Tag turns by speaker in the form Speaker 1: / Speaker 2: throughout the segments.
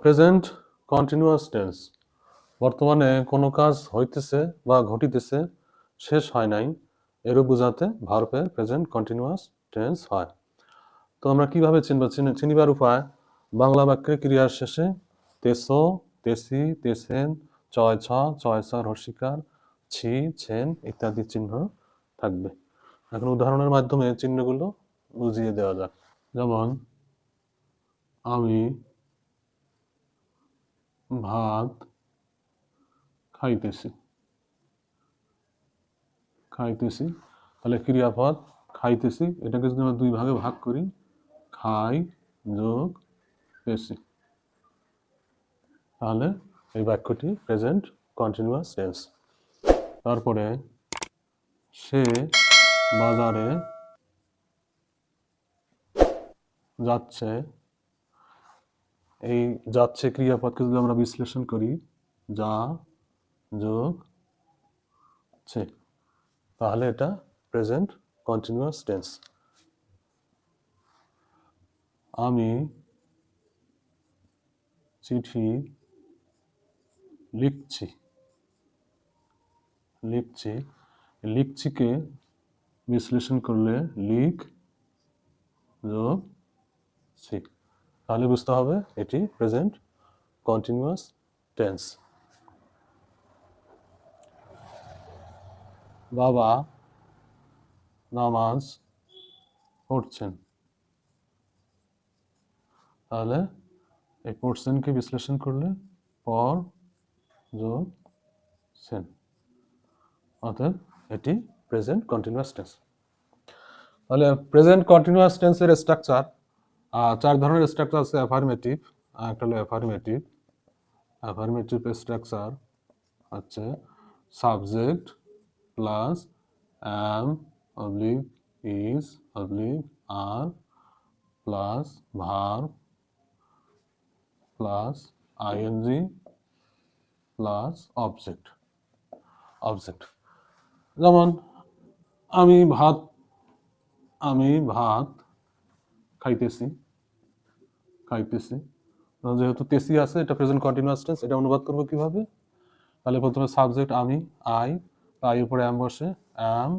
Speaker 1: Present continuous tense বর্তমানে কোনো কাজ হইতেছে বা ঘটিতেছে, শেষ হয় নাই, এরূপ বোঝাতে ভার্বের প্রেজেন্ট কন্টিনিউয়াস টেন্স হয়। তো আমরা কিভাবে চিনিবার উপায়, বাংলা বাক্যে ক্রিয়ার শেষে তেসো, তেসি, তেসেন, চয় ছ, চয় ছ, রসিকার, ছি, ছেন ইত্যাদি চিহ্ন থাকবে। এখন উদাহরণের মাধ্যমে চিহ্নগুলো বুঝিয়ে দেওয়া যাক। যেমন আমি ভাত খাইতেছি, খাইতেছি তাহলে ক্রিয়াপদ খাইতেছি, এটাকে যদি আমরা দুই ভাগে ভাগ করি, খাই যোগ তেছি, তাহলে এই বাক্যটি প্রেজেন্ট কন্টিনিউয়াস টেন্স। তারপরে সে বাজারে যাচ্ছে, এই যাচ্ছে ক্রিয়াপদকে যদি আমরা বিশ্লেষণ করি, যা যোগ ছে, তাহলে এটা প্রেজেন্ট কন্টিনিউয়াস টেন্স। আমি চিঠি লিখছি, লিখছি, লিখছিকে বিশ্লেষণ করলে লিখ যোগ ছি, তাহলে বুঝতে হবে এটি প্রেজেন্ট কন্টিনিউয়াস টেন্স। বাবা নামাজ পড়ছেন, তাহলে এই পড়ছেনকে বিশ্লেষণ করলে পর যোগ সেন, অর্থাৎ এটি প্রেজেন্ট কন্টিনিউয়াস টেন্স। তাহলে প্রেজেন্ট কন্টিনিউয়াস টেন্সের স্ট্রাকচার, চার ধরনের স্ট্রাকচার আছে। অ্যাফার্মেটিভ, একটা হলো অ্যাফার্মেটিভ। অ্যাফার্মেটিভ স্ট্রাকচার হচ্ছে subject plus am oblique is oblique are plus verb plus ing plus object. Object যেমন আমি ভাত খাইতেছি, খাইতেছি, যেহেতু তেসি আছে, এটা প্রেজেন্ট কন্টিনিউয়াস টেন্স। এটা অনুবাদ করবো কিভাবে? তাহলে প্রথমে সাবজেক্ট আমি, আই, তাই উপরে অ্যাম বসে, অ্যাম,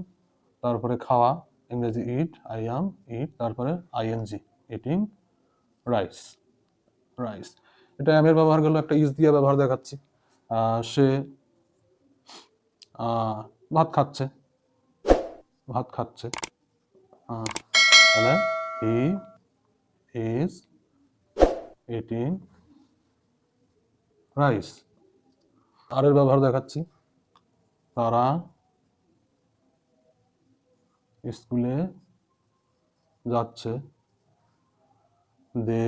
Speaker 1: তারপরে খাওয়া, ইংরেজি ইট, আই অ্যাম ইট, তারপরে আইএনজি, ইটিং রাইস, রাইস। এটা অ্যামের ব্যবহার গেল, একটা ইজ দিয়ে ব্যবহার দেখাচ্ছি। সে ভাত খাচ্ছে, ভাত খাচ্ছে, তাহলে হি ইজ ইটিং রাইস। আর এর ব্যবহার দেখাচ্ছি, তারা স্কুলে যাচ্ছে, দে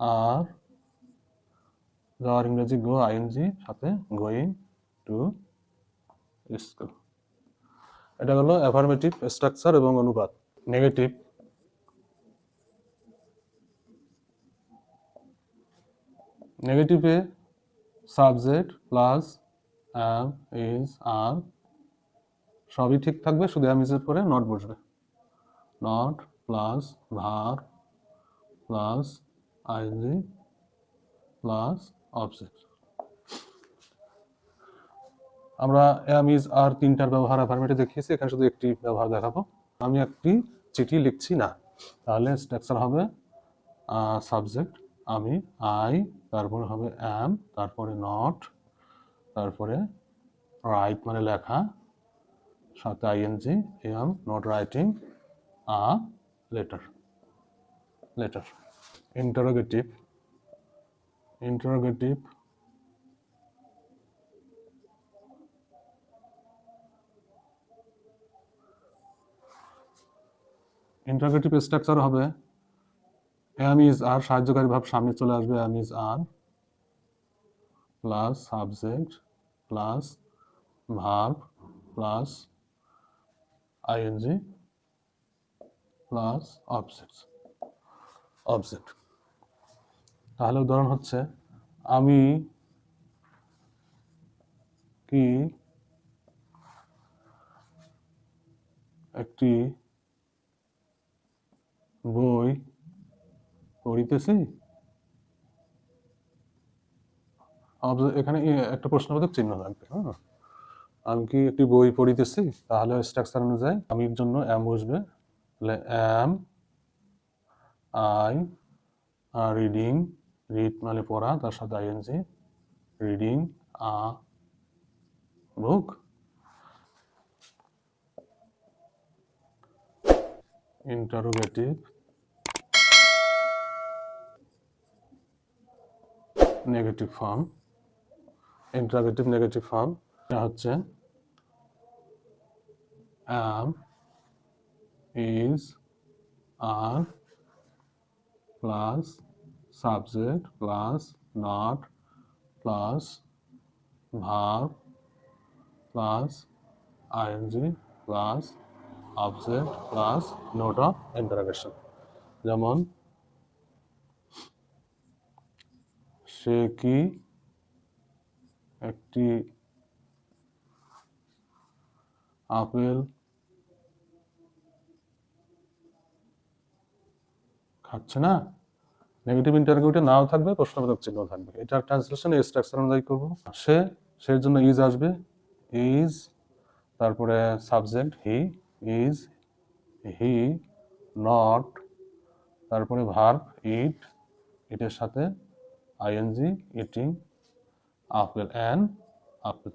Speaker 1: আর, যাওয়ার ইংরেজি গো, আইএনজি, সাথে গোয়িং টু স্কুল। এটা হলো অ্যাফার্মেটিভ স্ট্রাকচার এবং অনুপাত। নেগেটিভ, নেগেটিভে subject plus am, is, are সবই ঠিক থাকবে, শুধু অ্যাম ইজের পরে নট বসবে। Not plus verb plus ING plus object. আমরা অ্যাম, ইজ, আর তিনটার ব্যবহার অ্যাফার্মেটিভ দেখিয়েছি, এখানে শুধু একটি ব্যবহার দেখাবো। আমি একটি চিঠি লিখছি না, তাহলে স্ট্রাকচার হবে সাবজেক্ট আমি, আই, তারপরে হবে অ্যাম, তারপরে নট, তারপরে রাইট মানে লেখা, সাথে ING, am not writing a letter, letter. Interrogative, interrogative interrogative structure হবে এম ইজ আর, সাহায্যকারী ভাব সামনে চলে আসবে, am is are plus subject plus verb plus ING plus object, object. তাহলে উদাহরণ হচ্ছে, আমি কি একটি বই পড়িতেছি, এখানে একটা প্রশ্নবোধক চিহ্ন লাগবে। হ্যাঁ, আমি কি একটি বই পড়িতেছি, তাহলে স্ট্রাকচার অনুযায়ী আমির জন্য অ্যাম বসবে, তাহলে অ্যাম আই রিডিং, রিড মানে পড়া, তার সাথে ING, reading a book. Interrogative negative form, interrogative negative form এটা হচ্ছে am, is, are plus subject plus not plus verb plus ING plus object plus note of interrogation. যেমন সে কি একটি আপেল খাচ্ছে না? নেগেটিভ ইন্টারোগেটিভ নাও থাকবে, প্রশ্নবোধক চিহ্ন থাকবে। এটার ট্রান্সলেশন এই স্ট্রাকচার অনুযায়ী করবো। সের জন্য ইজ আসবে, ইজ, তারপরে subject he is, he not, তারপরে ভার্ব ইট, ইটের সাথে ING eating, apple and apple.